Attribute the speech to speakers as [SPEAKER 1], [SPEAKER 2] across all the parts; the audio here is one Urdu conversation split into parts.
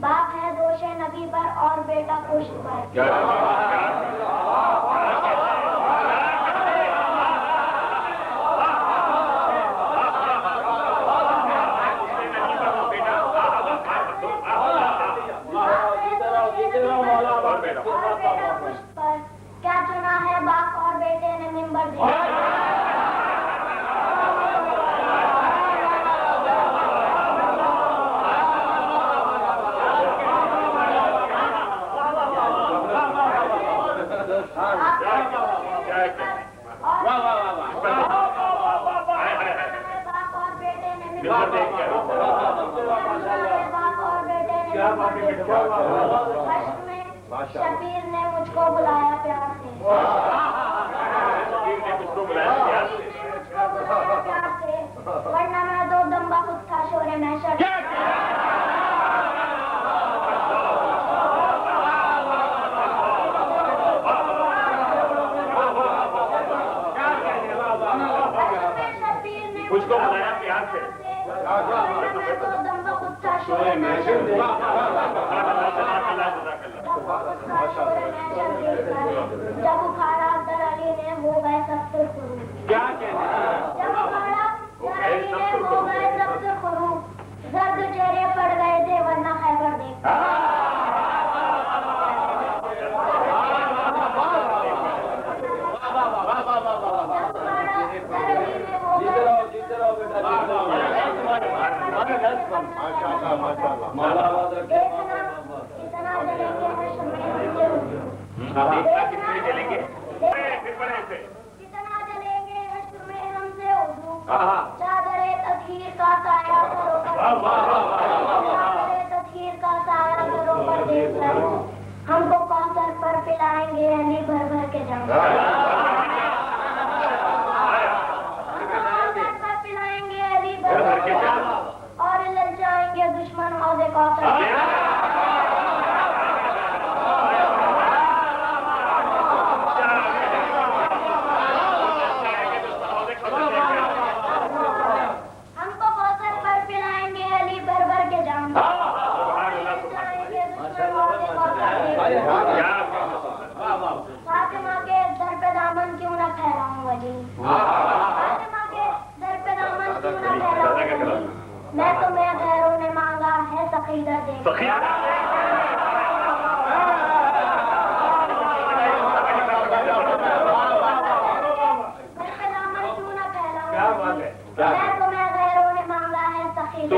[SPEAKER 1] باپ ہے دوش نبی پر اور بیٹا پشت پر. کیا چنا ہے باپ اور بیٹے نے ممبر دیا. شبیر نے مجھ کو بلایا پیار سے. ورنہ میں دو دمبا خود تھا شورے محشر.
[SPEAKER 2] مجھ کو بلایا پیار سے.
[SPEAKER 1] جب اکھاڑا در علی نے ہو گئے سب سے خرو.
[SPEAKER 2] کیا کہنا ہے؟
[SPEAKER 1] جب اکھاڑا در علی نے ہو گئے سب سے خرو. زرد چہرے پڑ گئے تھے ورنہ خیبر دیکھ.
[SPEAKER 2] کتنے جلیں گے
[SPEAKER 1] حشر میں ہم سے اردو. چادر تطہیر کا سایہ کرو تطہیر کا سایہ کرو پر دیکھ لو. ہم کو کوثر پر پلائیں گے علی بھر بھر کے جام. پلائیں گے علی بھر بھر کے جام اور للچائیں گے دشمن حوض کوثر. فاطمہ کے در پہ دامن کیوں نہ پھیلاؤں ولی. فاطمہ کے در پہ دامن کیوں نہ پھیلاؤں. میں تمہیں غیروں نے مانگا ہے سقیدہ دے. در پہ دامن کیوں نہ پھیلاؤں. میں تمہیں غیروں نے مانگا ہے سقیدہ.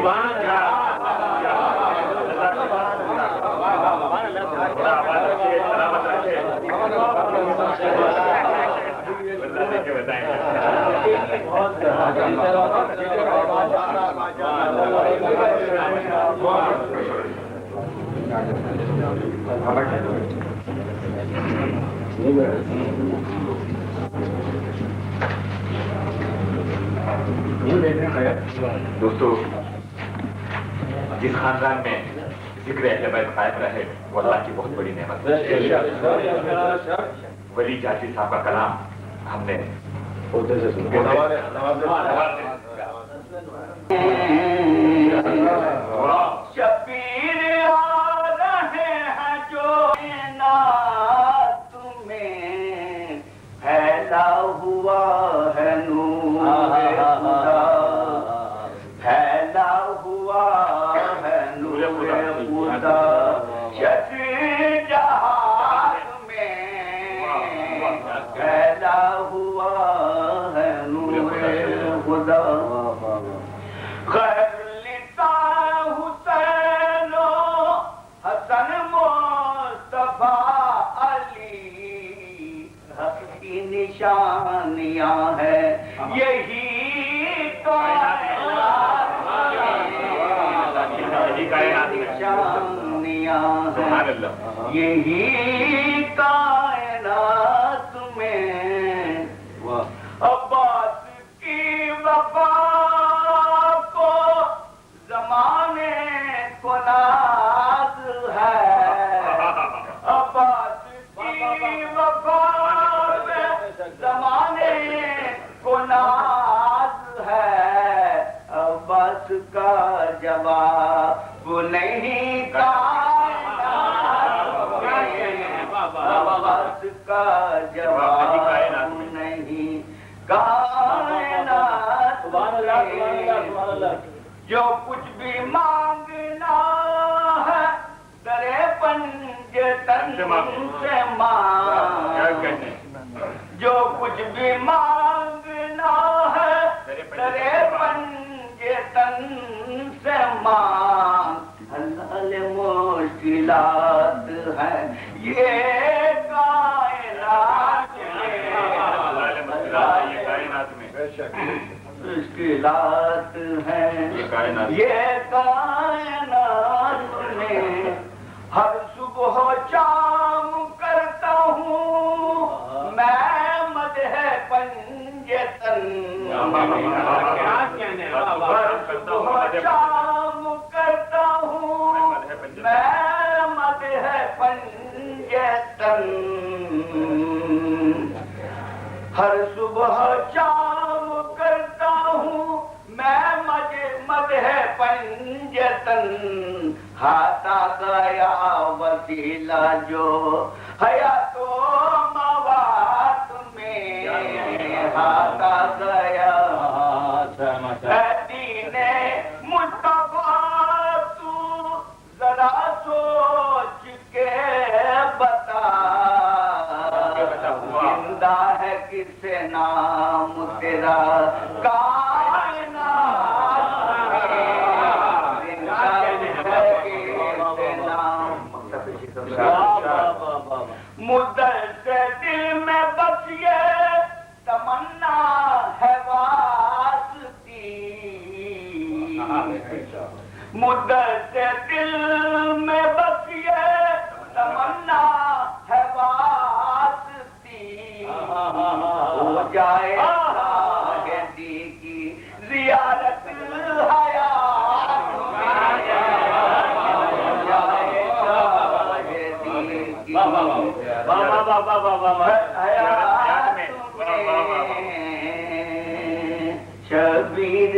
[SPEAKER 2] دوستو، جس خاندان میں ذکر اہل بیت قائم رہے وہ اللہ کی بہت بڑی نعمت ہے. ولی جاتی صاحب کا کلام ہم نے
[SPEAKER 3] شبیر آ رہے ہیں جو تمہیں پھیلا ہوا ہے نور خدا. پھیلا ہوا ہے نور خدا. شفیع جہان میں پھیلا ہوا ہے نور خدا. خیر لیتا حسین و حسن مصطفیٰ علی حق کی نشانیاں ہیں یہی یہی کائنات میں عباس کی وفا کو زمانے کو ناز ہے. عباس کی وفا میں زمانے کو ناز ہے. عباس کا جواب کو نہیں کائنات کا جواب نہیں کائنات جو کچھ بھی مانگنا ہے درے پنجتن سے مانگ جو کچھ بھی مانگنا ہے درے پنجتن سے مانگ حلال مشکلات ہے یہ کائنات میں مشکلات ہیں یہ کائنات میں ہر صبح شام کرتا ہوں میں مدح پنجتن ہر صبح شام کرتا ہوں میں مدح پنجتن ہر صبح شام کرتا ہوں میں مدح پنجتن ہاتا گیا وسیلہ جو حیات و موات میں ہاتا گیا دین مصطفیٰ تو ذرا سوچ کے بتا زندہ ہے کس نام تیرا کائنات زندہ ہے کس نام مدت سے دل میں بس یہ تمنا ہے واسطی مدت سے دل میں بس یہ تمنا ہے واسطی ہو جائے دی کی زیارت حیات شبیر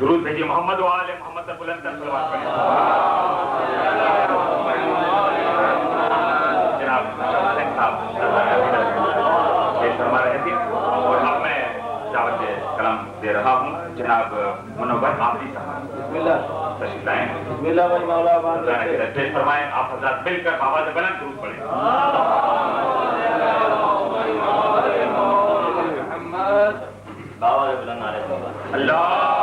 [SPEAKER 2] درود بھیجیے محمد و آل محمد پر بلند تر صلوات پڑھیں جناب حسین صاحب پیش فرما رہے تھے اور اب میں دعوت کلام دے رہا ہوں جناب منور آفری صاحب تشریف لائیں پیش فرمائیں آپ حضرات مل کر آواز بلند درود پڑھیں اللہ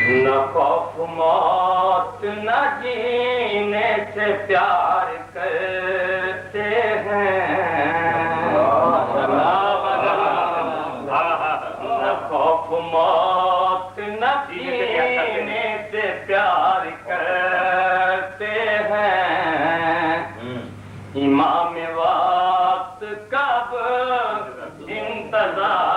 [SPEAKER 3] نہ خوف موت نہ جینے سے پیار کرتے ہیں نہ خوف موت نہ جینے سے پیار کرتے ہیں امام وقت کب انتظار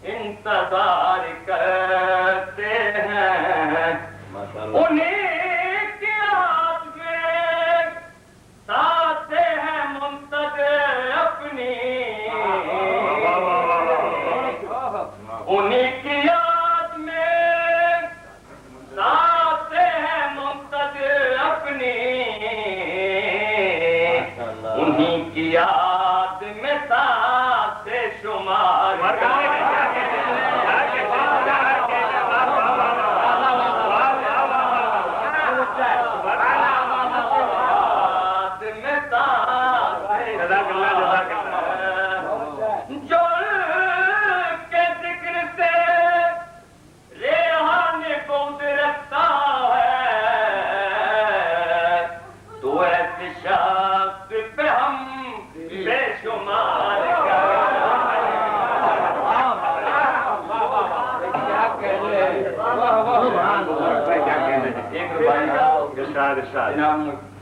[SPEAKER 3] انتظار کرتے ہیں انہیں کی ہاتھ میں ساتھ ہیں منتظر اپنی انہیں کی یاد میں ساتھ ہیں منتظر اپنی انہیں کی یاد میں ساتھ شمار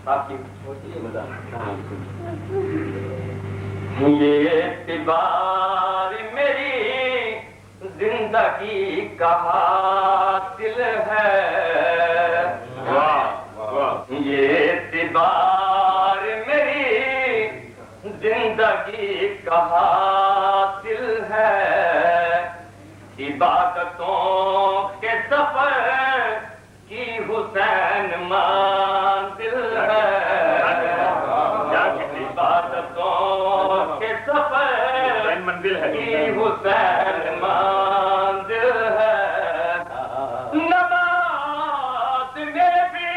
[SPEAKER 4] آپ کی یہ اعتبار میری زندگی کا حاصل ہے، یہ اعتبار میری زندگی کا حاصل ہے، عبادتوں کے سفر کی حسین منزل ہے، عبادتوں کے سفر
[SPEAKER 2] منزل ہے
[SPEAKER 4] کی حسین منزل ہے، نماز میں بھی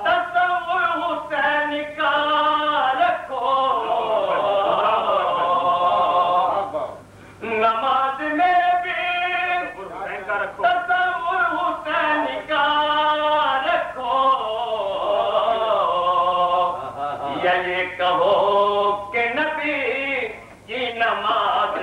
[SPEAKER 4] تصور حسین کا رکھو، نماز میں بھی تصور حسین کا رکھو، یا یہ کہو کہ نبی کی نماز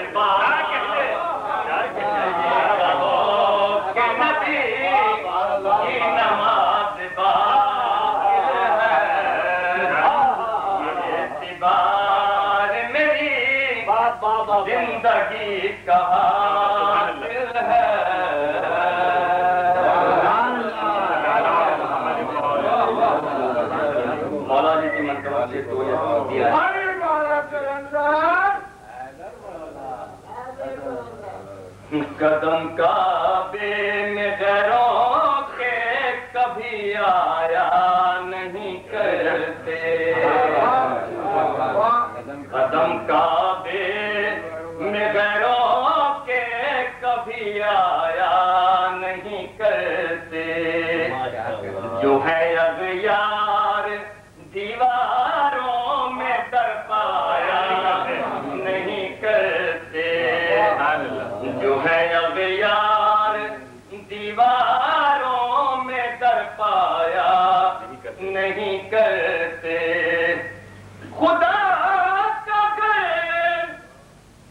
[SPEAKER 4] زندگی کا حاصل ہے، مولا جی کی منتبہ سے تو یہ دیا ہے۔ قدم کعبے میں غیروں کے کبھی آیا نہیں کرتے، قدم کعبے میں غیروں کے کبھی آیا نہیں کرتے، جو ہے اغیار دیواروں میں در پایا نہیں کرتے، جو ہے اغیار دیواروں میں در پایا نہیں کرتے، خدا کا گھر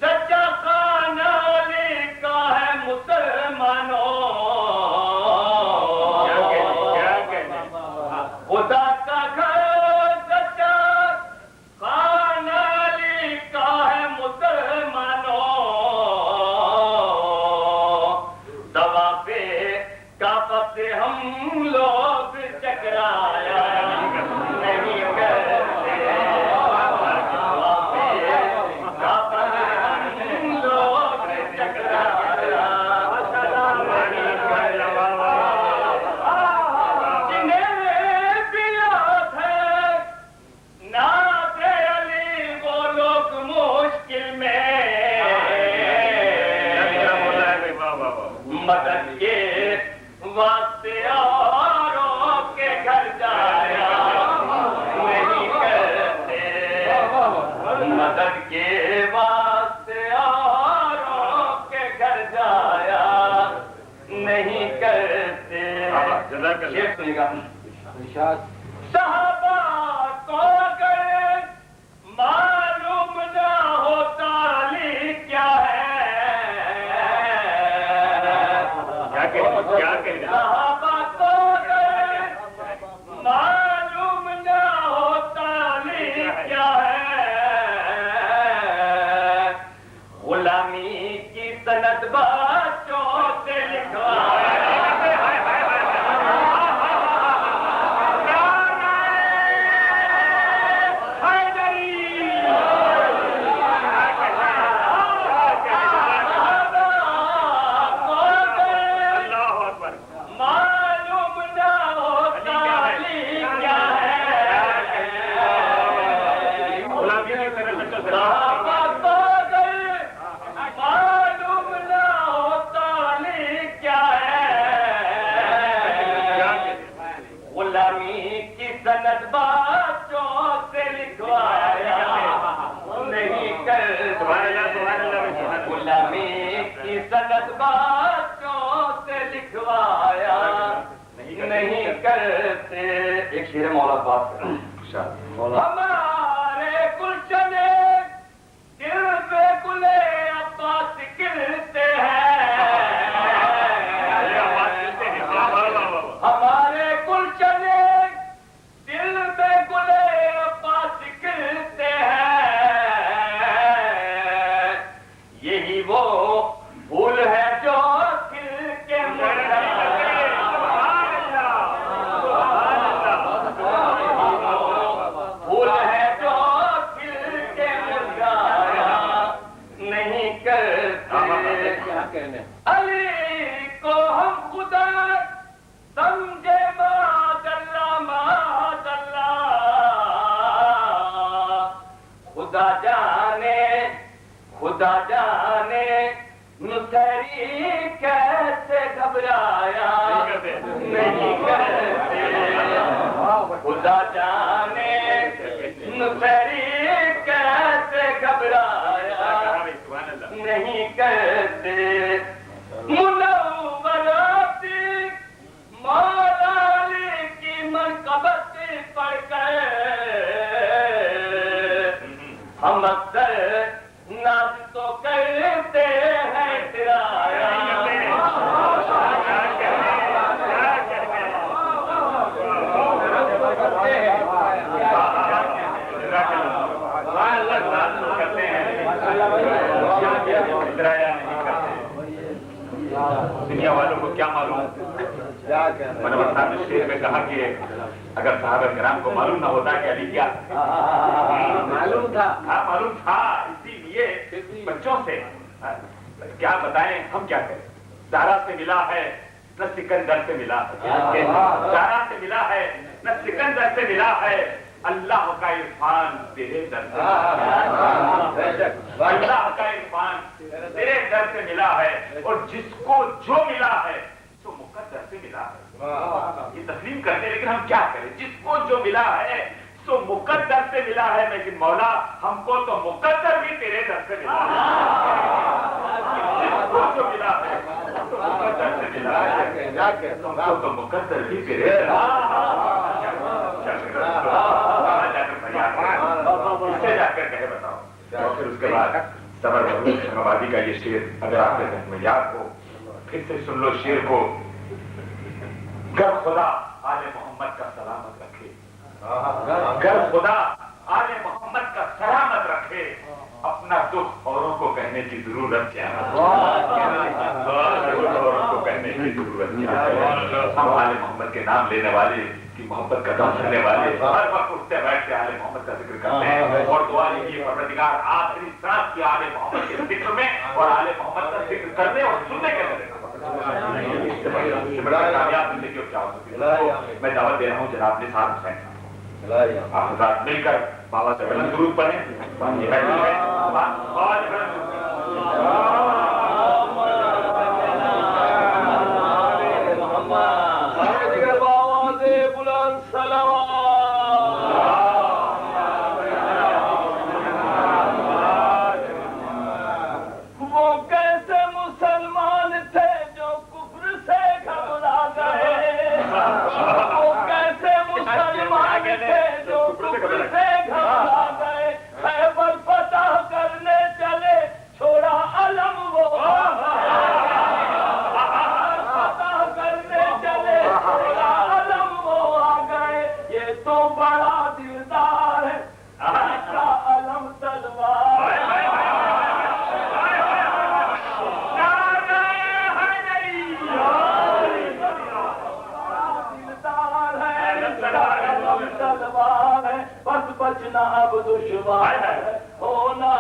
[SPEAKER 4] سچا خانہ علی کا ہے مسلمانوں، خدا کا گھر سچا خانہ علی کا ہے مسلمانوں، طواف کعبہ سے ہم لوگ چکرایا نہیں کرتے، مدد کے واسطے اوروں کے گھر جایا نہیں کرتے، مدد کے واسطے اوروں کے گھر جایا نہیں کرتے، یہ سنیے گا، صحابہ کو اگر معلوم نہ ہوتا علی کیا ہے، صحابہ کو اگر معلوم نہ ہوتا علی کیا ہے، غلامی کی سند بچوں سے لکھوایا نہیں کرتے، ایک شیر مولا بات ہمارے گلشن دل پہ گلے عباس گرتے ہیں، ہمارے گلشن دل خدا جانے نصیری کیسے گھبرایا نہیں کرتے خدا جانے نصیری کیسے گھبرایا نہیں کرتے منوراتی مولا علی کی منقبت پڑھ کر ہم اکثر ناز تو کرتے ہیں تیرا
[SPEAKER 2] دنیا والوں کو کیا معلوم؟ منور صاحب نے شعر میں کہا کہ اگر صحابہ کرام کو معلوم نہ ہوتا کہ علی کیا
[SPEAKER 4] معلوم تھا
[SPEAKER 2] معلوم تھا، اسی لیے بچوں سے کیا بتائیں ہم کیا کریں؟ زہرا سے ملا ہے نہ سکندر سے ملا ہے، زہرا سے ملا ہے نہ سکندر سے ملا ہے، اللہ کا عرفان تیرے در سے اللہ کا عرفان تیرے در سے ملا ہے، اور جس کو جو ملا ہے تو مقدر سے ملا ہے۔ یہ تسلیم کرتے لیکن ہم کیا کریں؟ جس کو جو ملا ہے تو مقدر سے ملا ہے، لیکن مولا ہم کو تو مقدر بھی تیرے در سے ملا ہے، جس کو جو ملا ہے تو مقدر سے ملا ہے، ہم کو تو مقدر بھی تیرے در سے ملا سے جا کر کہے بتاؤ، اور پھر اس کے بعد صبر آبادی کا یہ شعر اگر آپ کے ذہن میں یاد ہو پھر سے سن لو شعر کو۔ گر خدا آل محمد کا سلامت رکھے، گر خدا آل محمد کا سلامت رکھے، اپنا دکھ اوروں کو کہنے کی ضرورت کیا ہے، اوروں کو کہنے کی ضرورت کیا ہے۔ ہم آل محمد کے نام لینے والے کی محبت کا دم کرنے والے ہر وقت اٹھتے بیٹھ کے آل محمد کا ذکر کرتے ہیں، اور دعا یہ پروردگار آخری سانس کی آل محمد کے ذکر میں اور آل محمد کا ذکر کرنے اور سننے کے ذریعے بڑا کامیاب زندگی اور کیا ہو سکتی ہے۔ میں دعوت دے رہا ہوں جناب نثار حسین صاحب، آپ حضرات مل کر بابا سے بلند درود پڑھیں۔
[SPEAKER 4] بچنا اب دشوار ہونا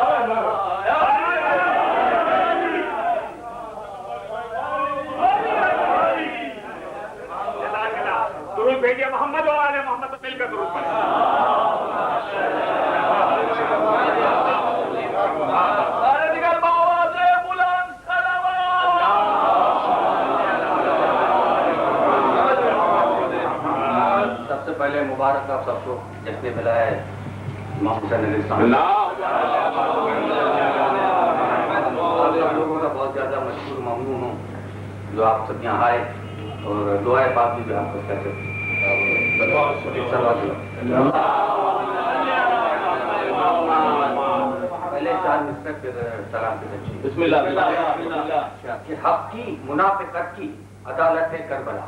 [SPEAKER 2] درود بھیجیے محمد اور آل محمد مل کر درود پڑھیں۔
[SPEAKER 3] سب سے پہلے مبارک آپ سب کو جشن ملا ہے امام حسین علیہ السلام، آپ لوگوں کا بہت زیادہ مشکور ممنون ہوں جو آپ سب یہاں آئے، اور دعائیں پاک بھی آپ کو کہتے ہیں۔ پہلے 4 مصرع پھر سلام کی تشریح۔
[SPEAKER 4] بسم اللہ
[SPEAKER 3] کہ حق کی منافقت کی عدالت ہے کربلا،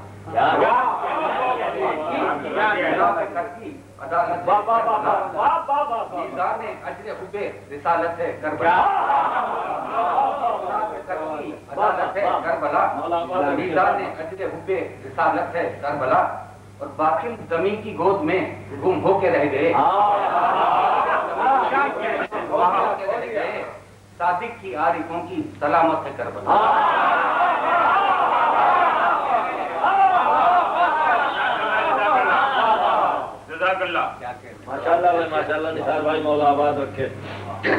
[SPEAKER 3] میزان اجر حب رسالت ہے کربلا، عدالت ہے کربلا، میزان اجر حب رسالت ہے کربلا، اور باقی زمین کی گود میں گم ہو کے رہ گئے، صادق کی عارفوں کی سلامت ہے کربلا۔
[SPEAKER 2] جزاک اللہ.
[SPEAKER 4] ماشاءاللہ بھائی ماشاءاللہ نثار بھائی مولا آباد رکھے.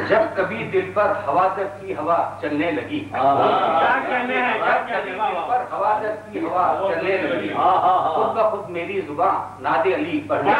[SPEAKER 3] جب کبھی دل پر حوادث کی ہوا چلنے لگی.
[SPEAKER 4] کیا کہنے ہیں
[SPEAKER 3] جب کبھی دل پر حوادث کی ہوا چلنے لگی خود بخود میری زبان ناد علی پڑھنے لگی.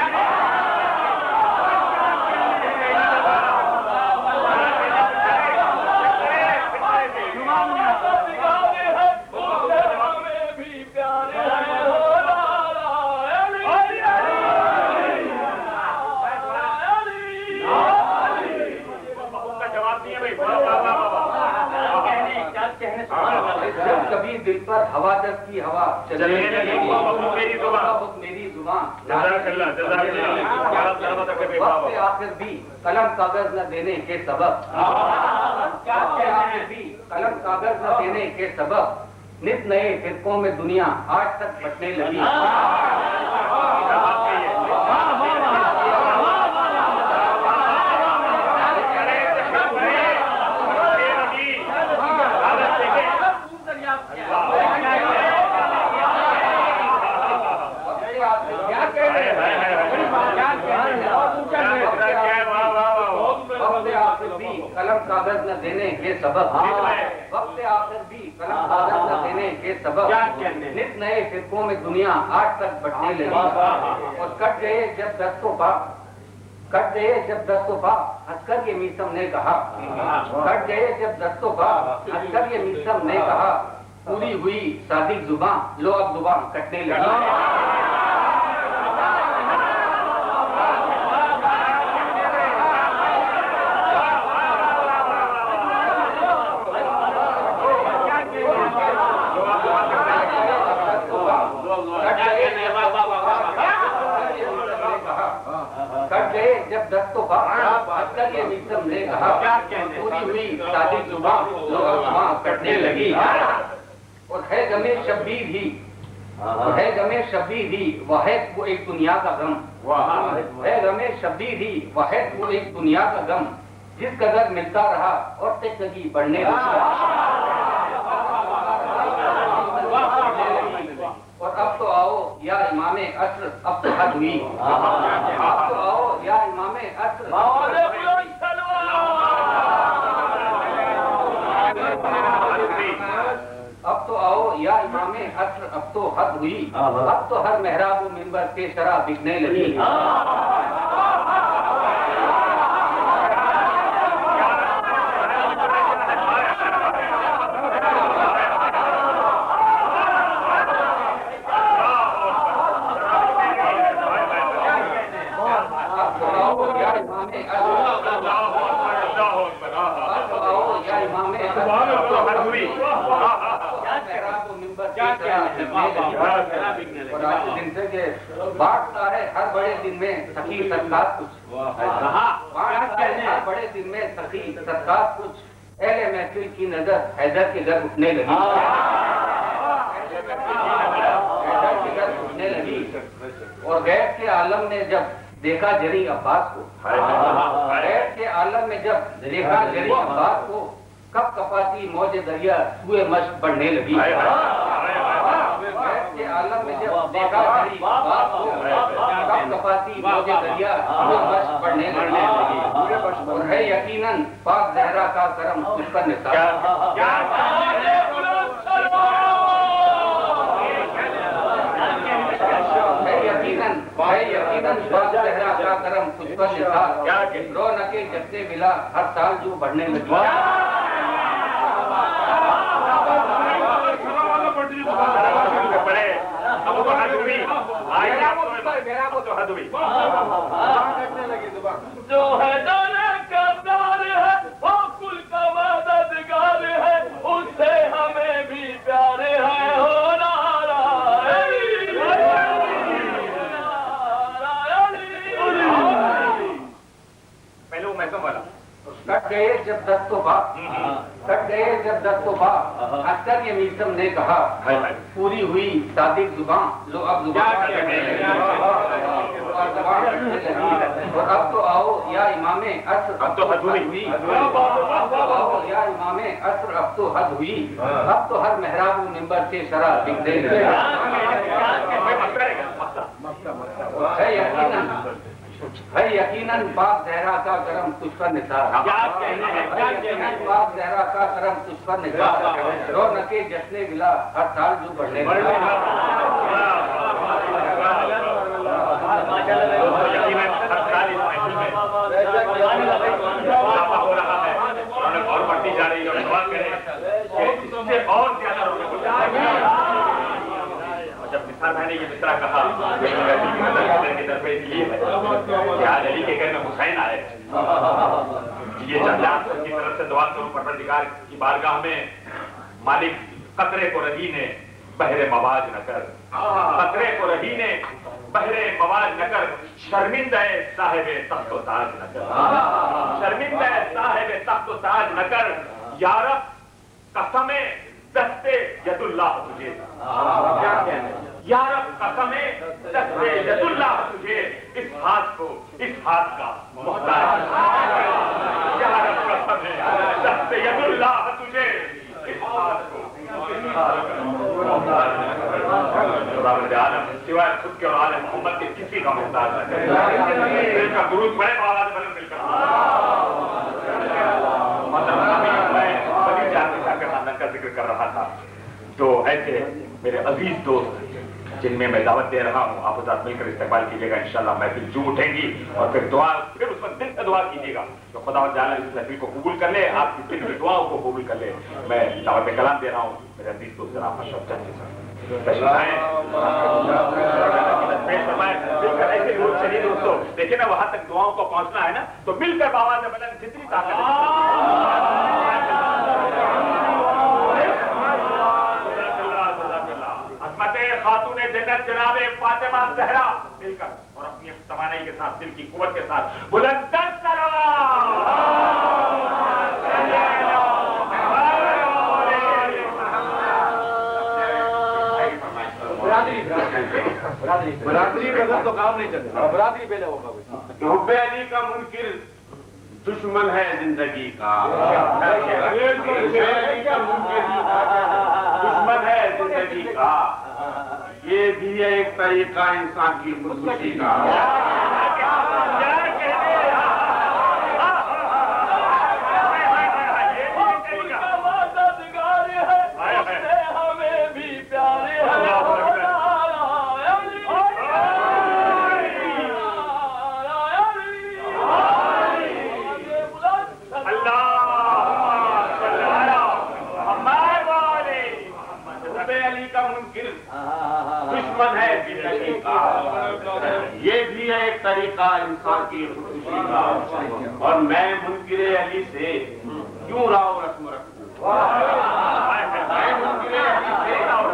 [SPEAKER 3] جب کبھی دل پر حوادث کی ہوا چلنے لگی میری زبان وقت آخر بھی قلم کاغذ نہ دینے کے سبب قلم کاغذ نہ دینے کے سبب نت نئے فرقوں میں دنیا آج تک بٹنے لگی. قلم کاغذ نہ دینے کے سبب وقت آخر بھی قلم کاغذ نہ دینے کے سبب نت نئے فرقوں میں دنیا آج تک بٹنے لگی. اور کٹ گئے جب دستوں پا ہنس کر یہ میسم نے کہا. کٹ گئے جب دستوں پا ہنس کر یہ میسم نے کہا پوری ہوئی صادق زبان لو اب زبان کٹنے لگی. کٹ گئے جب دستوں کا یہ میسم نے کہا پوری ہوئی صادق زبان کٹنے لگی. اور ہے غمِ شبیر ہی وہ ہے وہ ایک دنیا کا غم. ہے غمِ شبیر ہی وہ ہے وہ ایک دنیا کا غم جس قدر ملتا رہا اور تشنگی بڑھنے لگی. اور اب تو آؤ یا امام عصر اب تو حد ہوئی. اب تو آؤ یا امام عصر اب تو آؤ یا امام عصر اب تو حد ہوئی. اب تو ہر محراب و منبر کے شرح بکنے لگی. بانٹتا ہے ہر بڑے دن میں سخی صدقات کچھ. ہر بڑے دن میں سخی صدقات کچھ اہل محفل کی نظر حیدر کے گھر اٹھنے لگی. اور غیب کے عالم نے جب دیکھا جری عباس کو غیب کے عالم میں جب دیکھا جری عباس کو کب کپاتی موج دریا سوئے مشق بڑھنے لگی. کے عالم میں جب دیکھا جری عباس کو کب کپاتی موج دریا سوئے مشق بڑھنے لگی. اور ہے یقیناً پاک زہرا کا کرم اس پر نثار. ہے یقیناً پاک زہرا کا کرم کچھ پر نثار. رونقیں جبتے ملا ہر سال جو بڑھنے لگی.
[SPEAKER 4] جو ہے دانے کا دار ہے وہ کل کا مددگار ہے اس سے ہمیں بھی پیارے ہیں. ہو نعرہ
[SPEAKER 2] پہلے وہ محکم والا.
[SPEAKER 3] کٹ گئے جب دستوں پا اکثر یہ میسم نے کہا پوری ہوئی صادق زبان لو اب زبان. اور اب تو آؤ یا امام عصر اب تو حد ہوئی. یا امام عصر اب تو حد ہوئی. اب تو ہر محراب و منبر سے شرح بکنے لگی. ہے بھائی یقیناً پاک زہرا کا کرم تجھ پر نثار، یقیناً پاک زہرا کا کرم تجھ پر نثار، رونق جشن ولا ہر سال جو بڑھنے
[SPEAKER 2] ہو رہا ہے اور بڑھتی جا رہی ہے، دعا کریں اور زیادہ جب نثار بھائی نے یہ مصرع کہا علی کے گھر میں حسین آئے، یہ جنجان کی طرف سے دعا کروں پروردگار کی بارگاہ میں، مالک قطرے کو رہی نے بحر مواج نہ کر، قطرے کو رہی نے بحر مواج نہ کر، شرمندہ صاحب تخت و تاج نہ کر، شرمندہ صاحب تخت و تاج نہ کر، یا رب قسم دستے ید اللہ تجھے، یا رب قسم دستے ید اللہ تجھے، اس ہاتھ کا محتاج، یا رب قسم دستے ید اللہ تجھے، اس ہاتھ کو عالم سوائے خود کے اور عالم محمد کے کسی کا محتاج نہ کرے، ان کا درود پڑے آواز بلند مل کر کا ذکر کر رہا تھا، تو ایسے میرے عزیز دوست جن میں میں دعوت دے رہا ہوں، آپ حضرات مل کر استقبال کیجیے گا، انشاءاللہ محفل جو اٹھیں گی، اور پھر دعا پھر اس وقت دل سے دعا کیجیے گا تو خدا تعالیٰ اس محفل کو قبول کر لے، آپ کی دل کی دعاؤں کو قبول کر لے۔ میں دعوت کلام دے رہا ہوں میرے عزیز دوست جناب اشرف چچی صاحب، چلیے دوستوں دیکھیں نا وہاں تک دعاؤں کو پہنچنا ہے نا، تو مل کر آواز بلند جتنی طاقت خاتون جنت جناب فاطمہ زہرا مل کر اور اپنی توانائی کے ساتھ، دل کی قوت کے ساتھ بلند تر
[SPEAKER 3] برادری بغیر تو کام نہیں چلے، برادری پہلے ہوگا۔
[SPEAKER 5] حب علی کا منکر دشمن ہے زندگی کا، دشمن ہے زندگی کا، یہ بھی ہے ایک طریقہ انسان کی خودکشی کا۔ دشمن ہے زندگی کا، یہ بھی ہے ایک طریقہ انسان کی خودکشی کا، اور میں منکر علی سے کیوں راؤ رسم رکھوں، میں منکر علی سے کیوں راؤ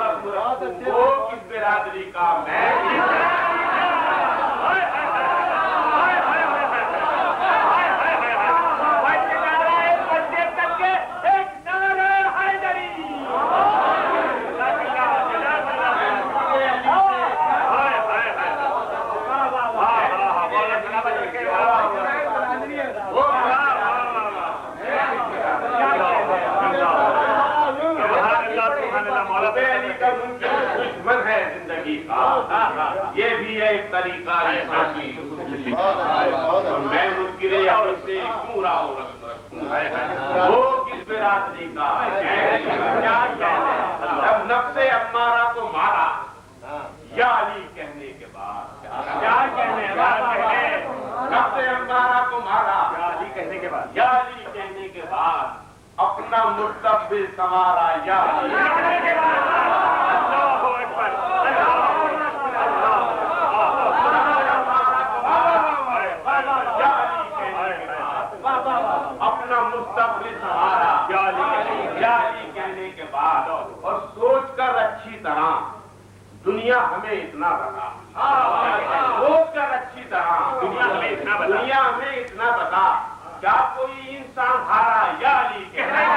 [SPEAKER 5] رسم رکھوں، وہ کس برادری کا میں دشمن ہے زندگی کا، یہ بھی ہے ایک طریقہ انسان کی خودکشی کا، اور میں منکر علی سے کیوں راؤ رسم رکھوں، وہ کس برادری کا کیا کہنے، جب نفس امارہ کو مارا یا علی کہنے کے بعد، کیا کہنے نفس امارہ کو مارا یا علی کہنے کے بعد، یا علی کہنے کے بعد اپنا مستقبل سنوارا، یا علی کہنے کے بعد اپنا مستقبل سنوارا، یا علی کہنے کے بعد، اور سوچ کر اچھی طرح دنیا ہمیں اتنا بتا، سوچ کر اچھی طرح دنیا ہمیں اتنا بتا، کیا کوئی انسان ہارا، یا علی کہنے کے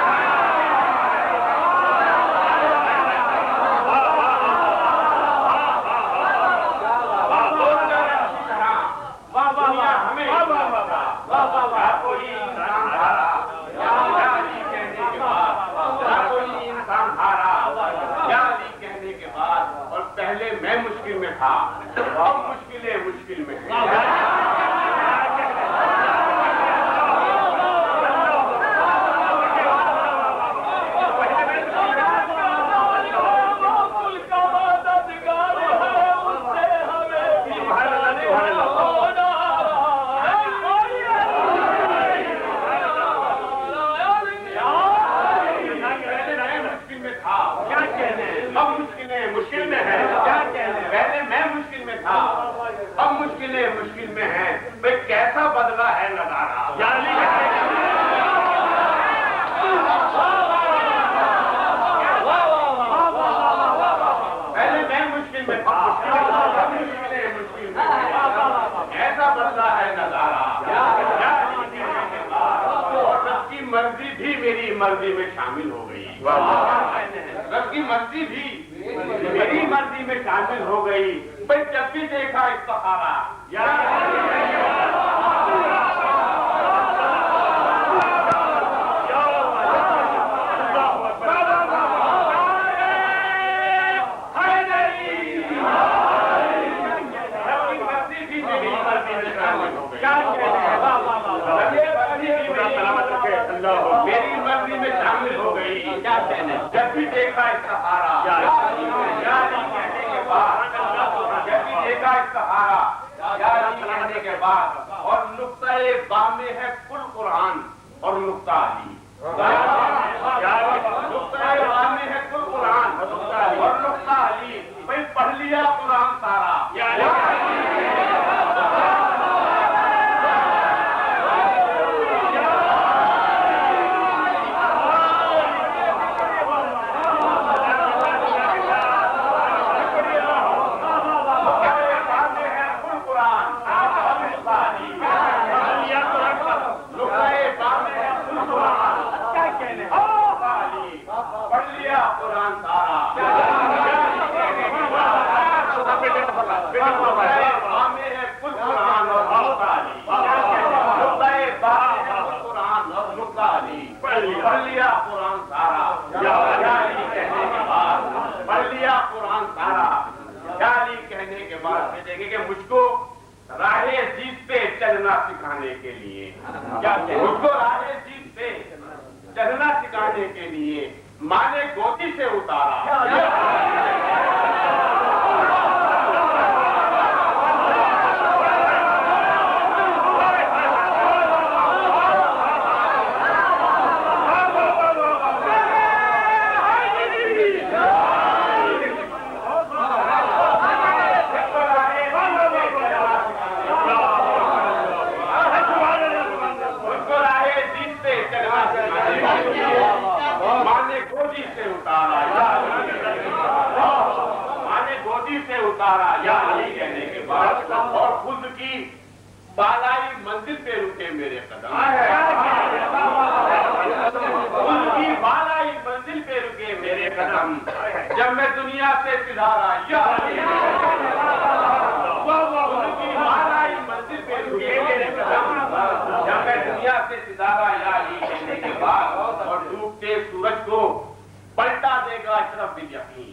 [SPEAKER 5] میں مشکل میں تھا، اب مشکل میں مشکل میں ہیں، بھئی کیسا بدلا ہے نظارہ؟ پہلے میں مشکل میں تھا، مشکل میں ایسا بدلا ہے نظارہ، اور رب کی مرضی بھی میری مرضی میں شامل ہو گئی، رب کی مرضی بھی میری مرضی میں شامل ہو گئی، بھئی جب بھی دیکھا استخارہ میری مرضی میں شامل ہو گئی، جب بھی دیکھا استخارہ، جب بھی دیکھا استخارہ کہنے کے بعد، اور نقطۂ با میں ہے کل قرآن اور نقطہ علی، نقطۂ با میں ہے کل قرآن اور نقطہ علی، بھئی پڑھ لیا قرآن سارا، مجھ کو راہ عزیز پہ چلنا سکھانے کے لیے، مجھ کو راہ عزیز پہ چلنا سکھانے کے لیے ماں نے گودی سے اتارا، اور خود کی بالائی منزل پہ رکے میرے قدم، خود کی بالائی منزل پہ رکے میرے قدم، جب میں دنیا سے سدھارا، خود کی بالائی منزل پہ رکے میرے قدم، جب میں دنیا سے سدھارا یا علی کہنے کے بعد، اور ڈوبتے سورج کو پلٹا دے گا اشرف بالیقین،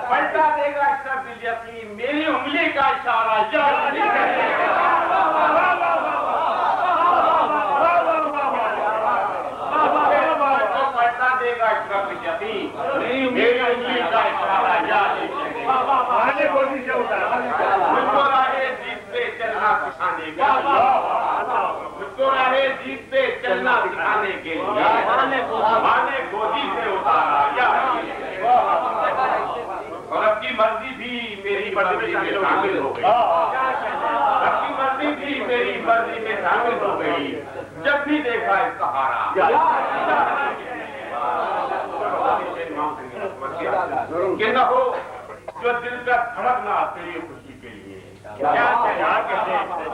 [SPEAKER 5] پلٹا دے گا اشرف بالیقین، میری انگلی کا اشارہ، پلٹا دے گا اشرف بالیقین، میری انگلی کا اشارہ، مجھ کو راہ عزیز پہ چلنا سکھانے کا، مجھ کو راہ عزیز پہ چلنا سکھانے کے لیے ماں نے گودی سے اتارا، اور رب کی مرضی بھی میری مرضی میں شامل ہو گئی، رب کی مرضی بھی میری مرضی میں شامل ہو گئی، جب بھی دیکھا استخارہ، کہ نہ ہو جو دل کا دھڑکنا تیری خوشی کے لیے،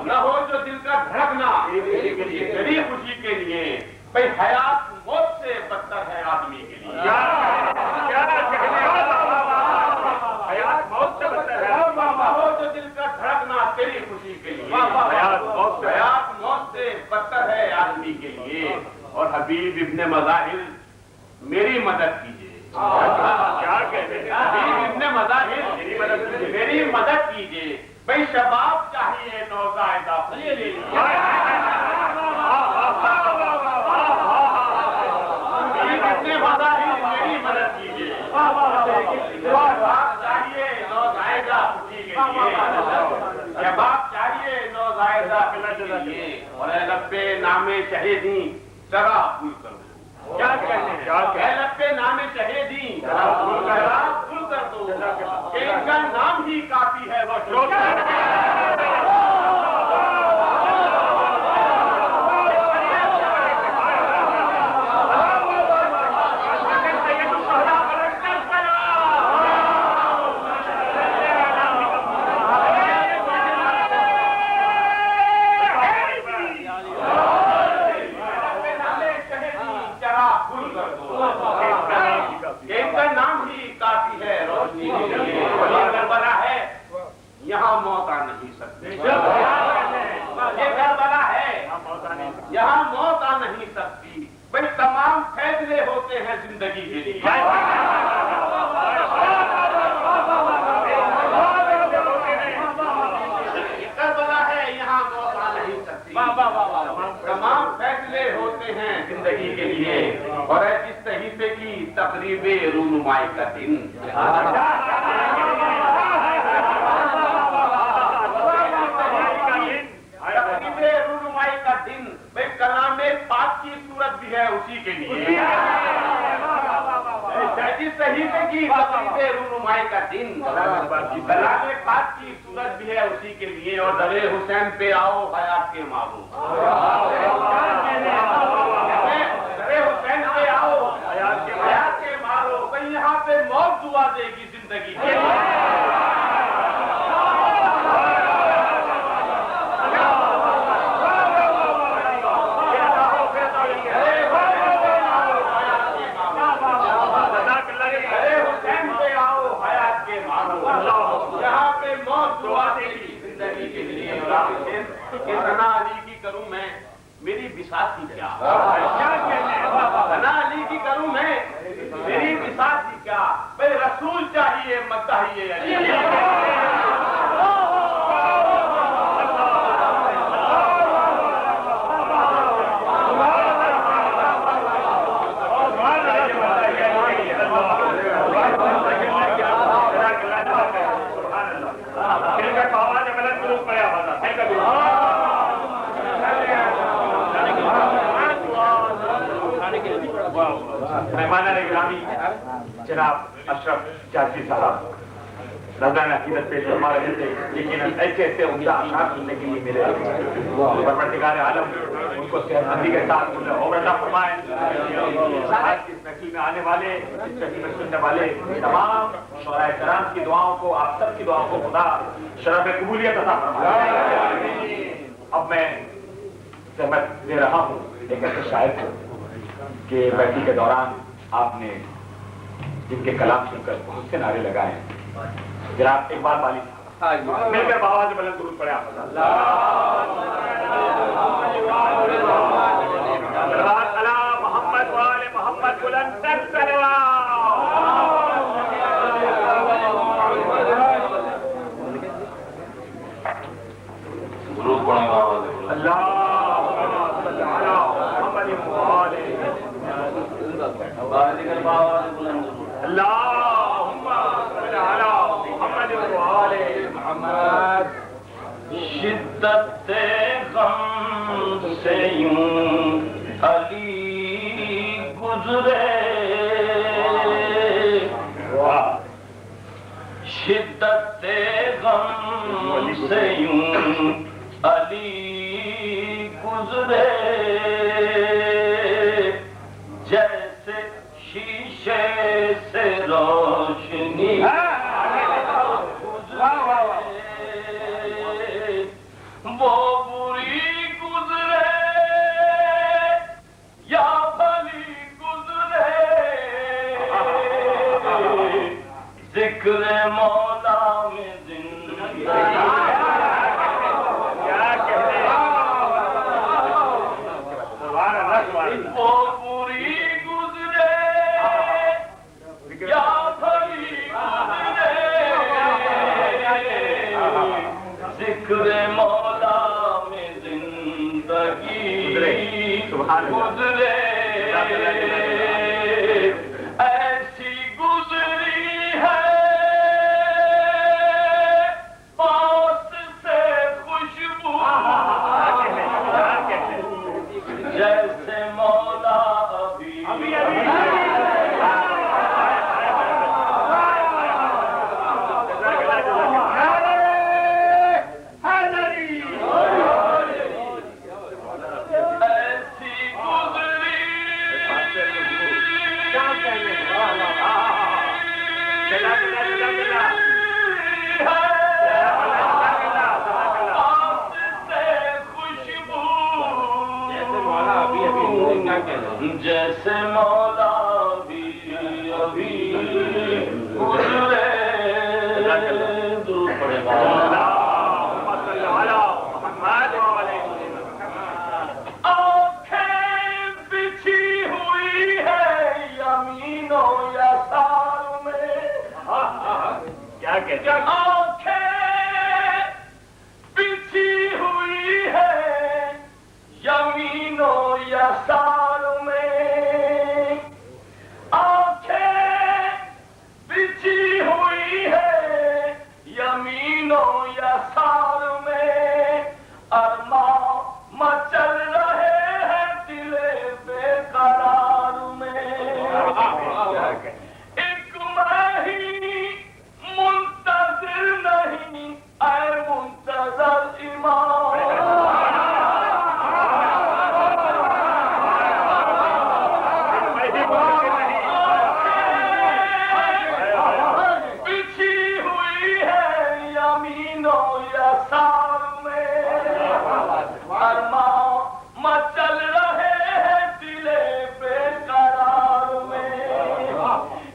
[SPEAKER 5] نہ ہو جو دل کا دھڑکنا تیری خوشی کے لیے، بھئی حیات موت سے بدتر ہے آدمی کے لیے، حیات موت سے بدتر ہے، نہ ہو جو دل کا دھڑکنا تیری خوشی کے لیے، حیات موت سے بدتر ہے آدمی کے لیے، اور حبیب ابن مظاہر میری مدد کیجیے، حبیب ابن مظاہر میری مدد کیجیے، بھئی شباب چاہیے نوزائیدہ، ابن مظاہر میری مدد کیجیے، شباب چاہیے نوزائیدہ خوشی کے لیے، شباب چاہیے نوزائیدہ خوشی کے لیے، اور اے لب نام شہیدی ذرا بھول کر دو، اے لب نام شہیدی ذرا بھول کر دو، کہ ان کا نام ہی کافی ہے یہاں موت آ نہیں سکتی، یہ کربلا ہے، یہاں موت آ نہیں سکتی، بھائی تمام فیصلے ہوتے ہیں زندگی کے لیے۔ کربلا ہے، یہاں موت آ نہیں سکتی، تمام فیصلے ہوتے ہیں زندگی کے لیے، اور ہے جس صحیفے کی تقریب رونمائی کا دن۔ کلام پاک کی صورت بھی ہے اسی کے لیے، صحیفے کی تقریب رونمائی کا دن، کلام پاک کی صورت بھی ہے اسی کے لیے، اور در حسین پہ آؤ حیات کے مارو، در حسین پہ آؤ حیات کے مارو، بھائی یہاں پہ موت دعا دے گی زندگی کے ثنا علی کی کروں میں میری بساط کی کیا، ثنا علی کی کروں میں میری بساط کی کیا، بھائی رسول چاہیے مداحیے علی۔ مہمان گرامی جناب اشرف جاجی صاحب رضوان عقیدت پہ جو ہمارے دل سے یقیناً ایسے ایسے عمدہ اشعار سننے کے لیے ملے، پروردگار عالم ان کو صحت مندی کے ساتھ عمر عطا فرمائے، آج کی اس محفل میں آنے والے، اس محفل میں سننے والے تمام شعراء کرام کی دعاؤں کو، آپ سب کی دعاؤں کو خدا شرف قبولیت عطا فرمائے۔ اب میں سہمت دے رہا ہوں ایک ایسے شاعر کو کہ بیٹھی کے دوران آپ نے جن کے کلام سن کر بہت سے نعرے لگائے ہیں، جناب اقبال والی صاحب مل کر بآواز بلند درود پڑھے آپ محمد وآل محمد بلند تر درود پڑھیں اللہ شدت غم سے یوں علی گزرے، شدت غم سے یوں علی گزرے، جیسے شیشے سے روشنی وہ بری گزرے یا بھلی گزرے، ذکر مولا میں زندگی وہ بری گزرے یا بھلی گزرے، ذکر مولا میں زندگی گزرے، ایسی گزری ہے پاس سے خوشبو، جیسے مولا ابھی
[SPEAKER 4] درود پڑھے آنکھیں بچھی ہوئی ہے یمینوں یا سار میں
[SPEAKER 5] کیا کہتے ہیں
[SPEAKER 4] آنکھیں بچھی ہوئی ہے یمینوں یا سار میں آنکھیں بچھی ہوئی ہے یمینوں یا سار میں ارمان مچل رہے ہیں دل بے قرار میں ایک میں ہی منتظر نہیں اے منتظر امام بچھی ہوئی ہے یمینوں یا سار میں ارمان مچل رہے ہیں دل بے قرار میں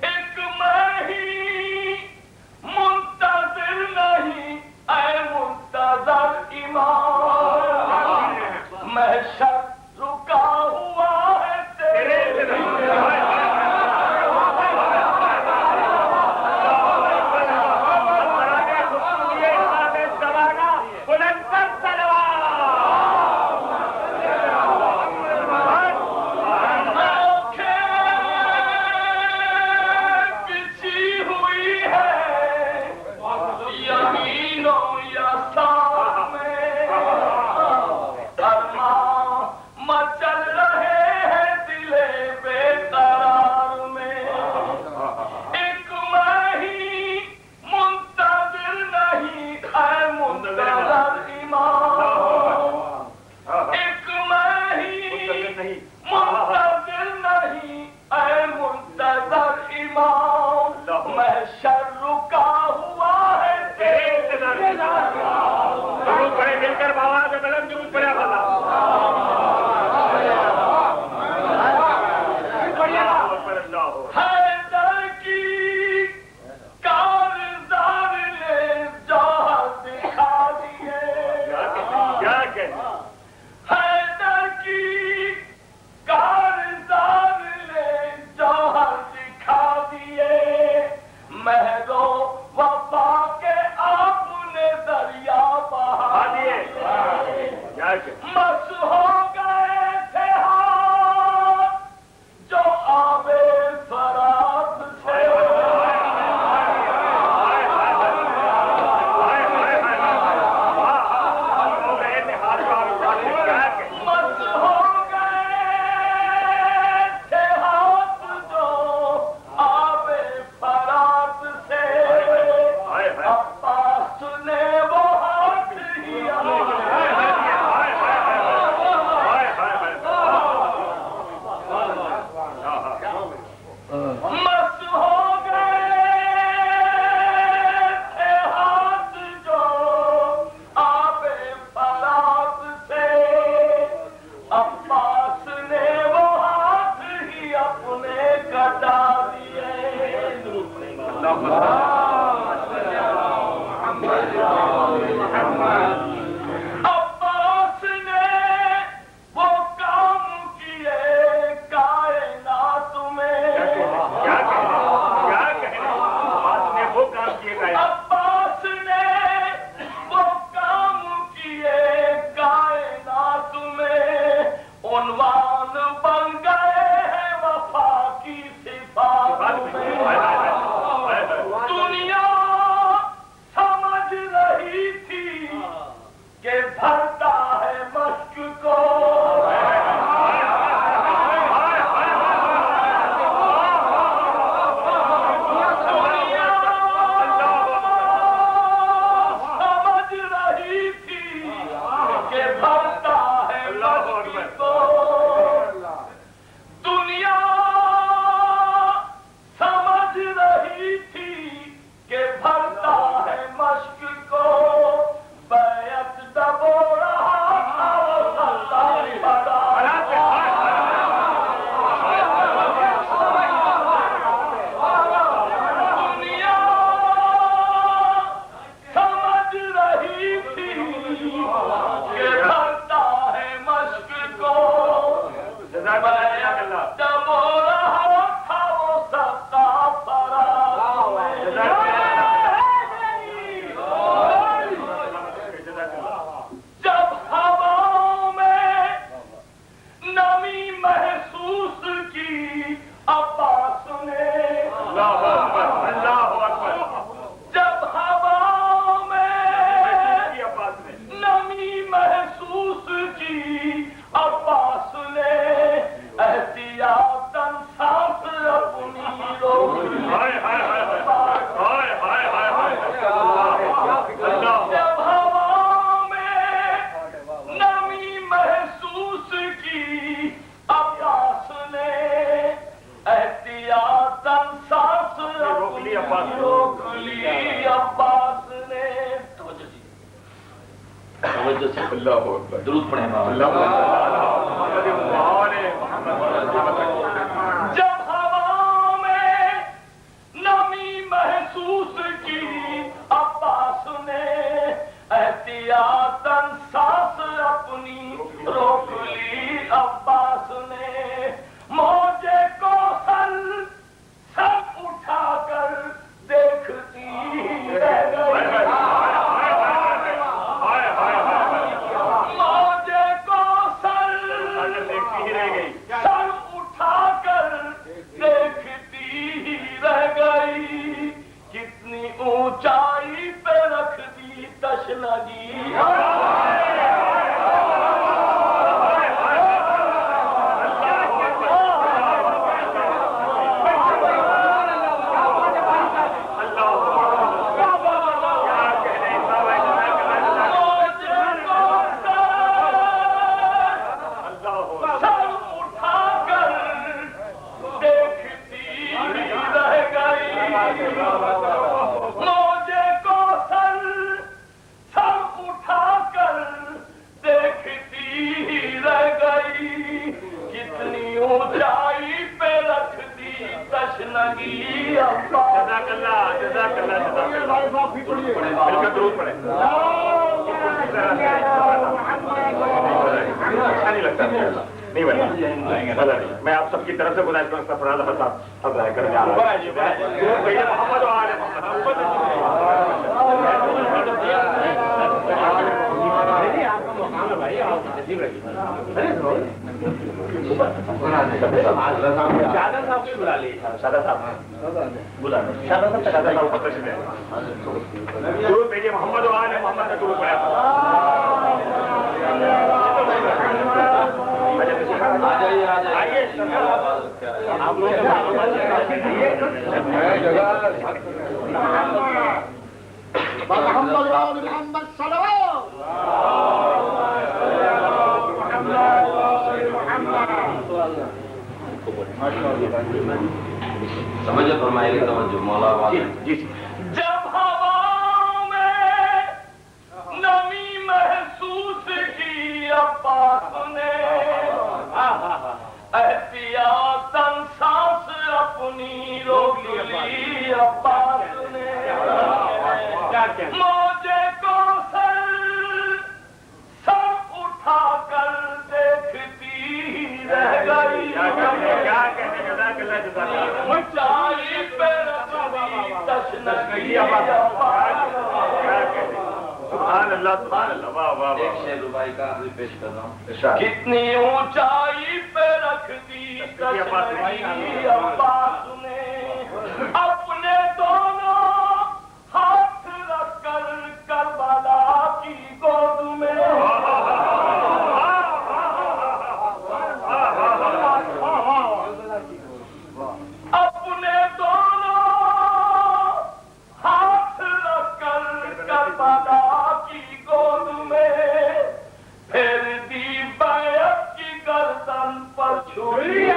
[SPEAKER 4] ایک میں ہی منتظر نہیں اے منتظر امام محشر رکا ہوا ہے تیرے بچھی ہوئی ہے یمینوں یا سار میں ارمان مچل رہے ہیں دل بے قرار میں ایک میں ہی منتظر نہیں اے منتظر امام ایک میں ہی منتظر نہیں اے منتظر امام محشر رکا ہوا ہے تیرے
[SPEAKER 5] درود پڑھے مل کر بابا کے قلم درود پڑھے
[SPEAKER 4] حیدر کی کارزار نے جوہر دکھا دیے
[SPEAKER 5] کیا کہتے
[SPEAKER 4] حیدر کی کارزار نے جوہر دکھا دیے مہرو وفا کے آپ نے دریا بہا دیے
[SPEAKER 5] کیا کہتے
[SPEAKER 4] مس ہو گئے تھے ہاتھ جو آبے فرات سے مس ہو گئے تھے ہاتھ جو آبے فرات سے عباس نے وہ ہاتھ ہی مس ہو گئے تھے ہاتھ جو آبے فرات سے عباس نے وہ ہاتھ ہی اپنے کٹا دیے عباس نے وہ کام کیے کائنات میں
[SPEAKER 5] وہ کام کیے گئے
[SPEAKER 4] عباس نے وہ کام کیے کائنات میں عنوان بن گئے ہیں وفا کی صفات میں دنیا سمجھ رہی
[SPEAKER 2] اللہ اکبر
[SPEAKER 3] درود پڑھیں
[SPEAKER 4] جب ہوا میں نمی محسوس کی عباس نے احتیاطاً سانس اپنی روک لی عباس نے موجے کو سر اٹھا کر دیکھتی رہ گئی موجے کو سر اٹھا کر دیکھتی ہی رہ گئی کتنی اونچائی پہ رکھ دی تشنگی
[SPEAKER 2] میں آپ سب کی طرف سے گزارش کروں گا فراد احمد صاحب اب رائے کرنے آ رہا ہے محمد و آل محمد و آل محمد نے شروع
[SPEAKER 3] سمجھ فرمائیے توجہ مولا
[SPEAKER 2] جی
[SPEAKER 4] جب ہوا میں نمی محسوس کی عباس نے احتیاطاً سانس اپنی روک لی عباس نے موجے کو سر اٹھا کر دیکھتی رہ گئی اونچائی پہ رکھی تشنگی
[SPEAKER 2] سبحان اللہ سبحان اللہ واہ واہ
[SPEAKER 3] ایک شعر ربائی کا حاضر پیش کر رہا ہوں
[SPEAKER 4] کتنی اونچائی پہ رکھ دی تشنگی عباس نے اپنے دونوں ہاتھ رکھ کر کربلا کی گود میں اپنے دونوں ہاتھ رکھ کر کربلا کی گود میں پھر دی بیعت کی گردن پر چھری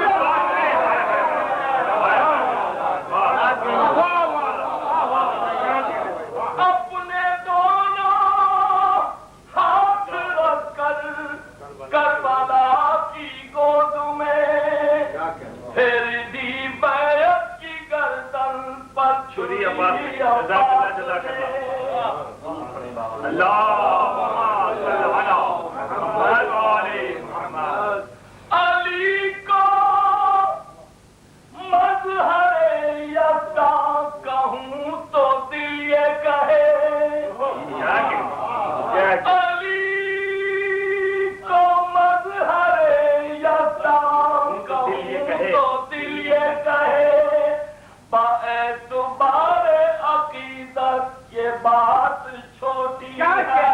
[SPEAKER 4] اپنے دونوں ہاتھ رکھ کر کربلا کی گود میں پھر دی بیعت کی گردن پر چھری علی کو مظہر یزداں کہوں تو دل یہ کہے علی کو مظہر یزداں کہوں تو دل یہ کہے با اعتبار عقیدت یہ بات چھوٹی ہے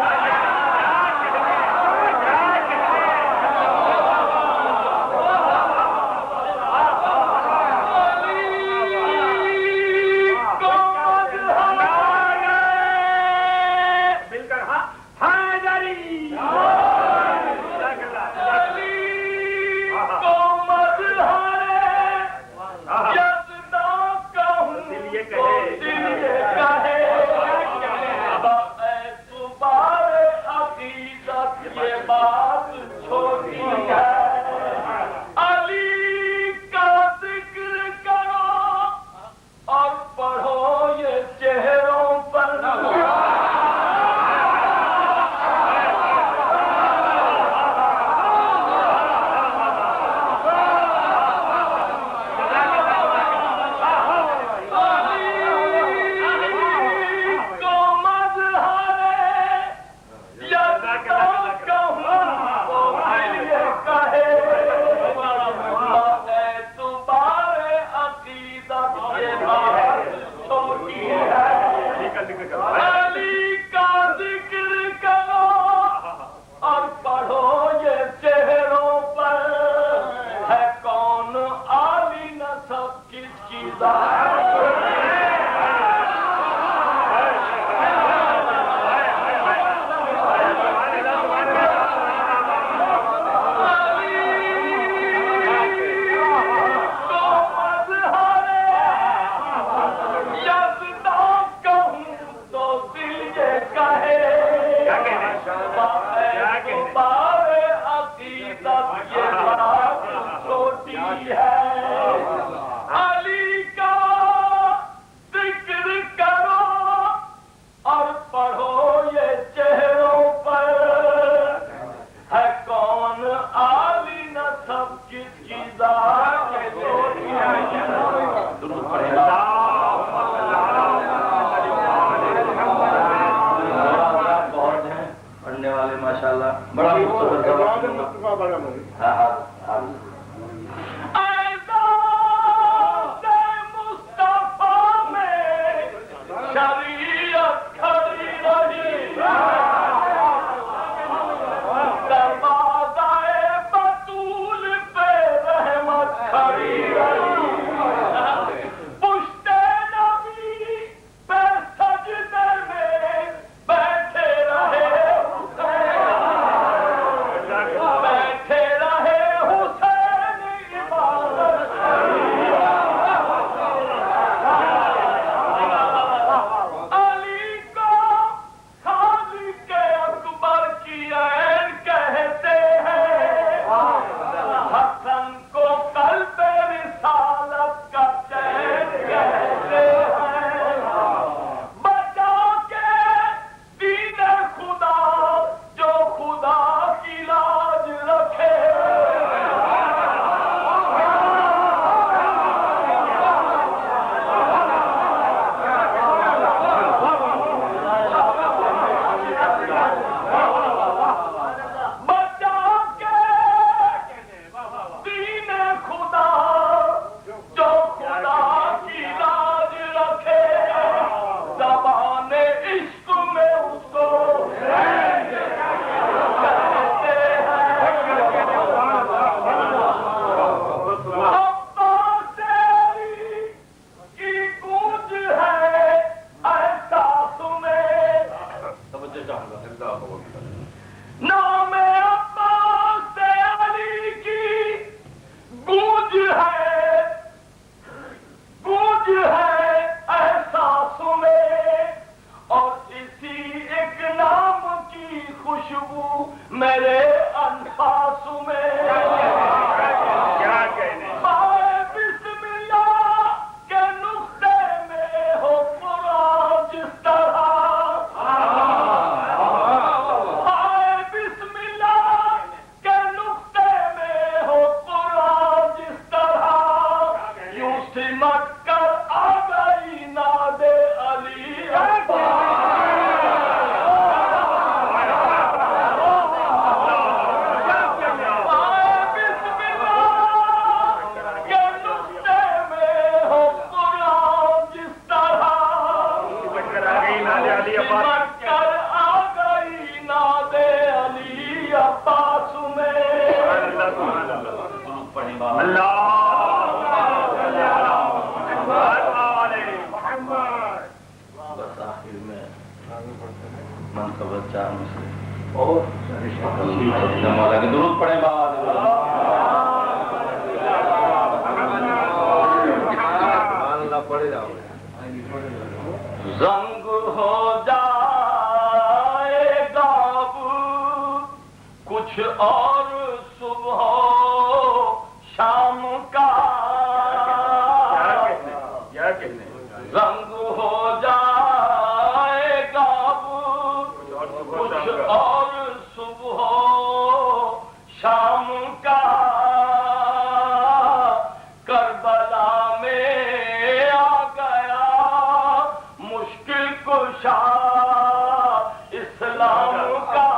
[SPEAKER 4] رنگ ہو جائے گا کچھ اور صبح شام کا رنگ ہو جائے گا کچھ اور صبح شام کا کربلا میں آ گیا مشکل کشا اسلام کا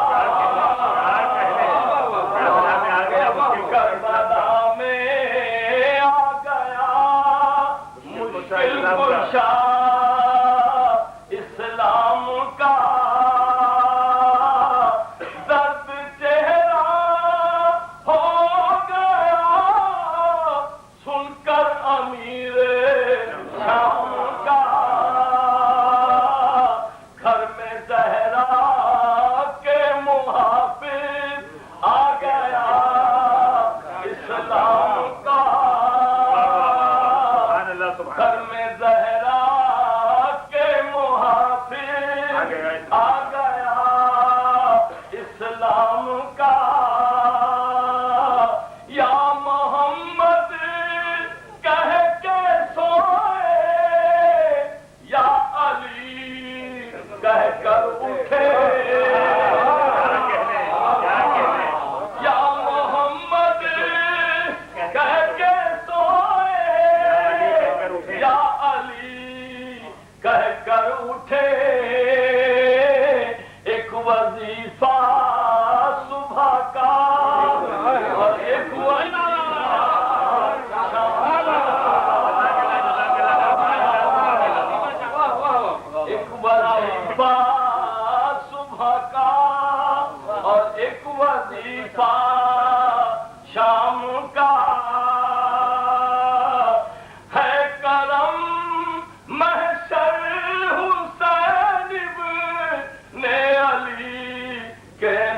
[SPEAKER 4] کربلا میں آ گیا مشکل کشا اسلام کا درد چہرہ ہو گیا سن کر امیر شام کا گھر میں زہرا کے محافظ آ گیا اسلام کا گھر میں زہرا کے محافظ آ گیا اسلام کا یا محمد کہہ کے سوئے یا علی کہہ کر اٹھے یا محمد کہہ کے سوئے یا علی کہہ کر اٹھے